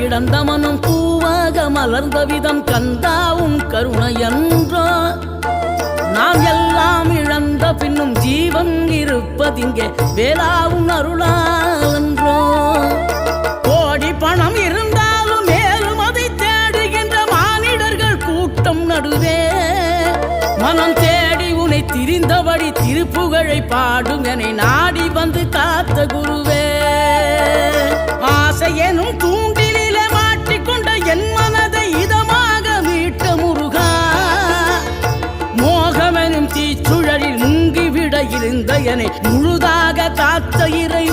கிடந்த மனம் பூவாக மலர்ந்த விதம் கந்தாவும் கருணையன்றோ நாம் எல்லாம் இழந்த பின்னும் ஜீவன் இருப்பதிங்கே வேளாவும் அருளான்றோ கோடி பணம் இருந்தாலும் மேலும் அதை தேடுகின்ற மானிடர்கள் கூட்டம் நடுவே மனம் தேடி உனை திரிந்தபடி திருப்புகழை பாடும் என நாடி வந்து காத்த குருவே ஆசை எனும் தூண்டிலே மாட்டிக்கொண்ட என் மனதை இதமாக மீட்ட முருகா மோகமெனும் தீச்சுழலில் முங்கிவிட இருந்த என்னை முழுதாக காத்த இறை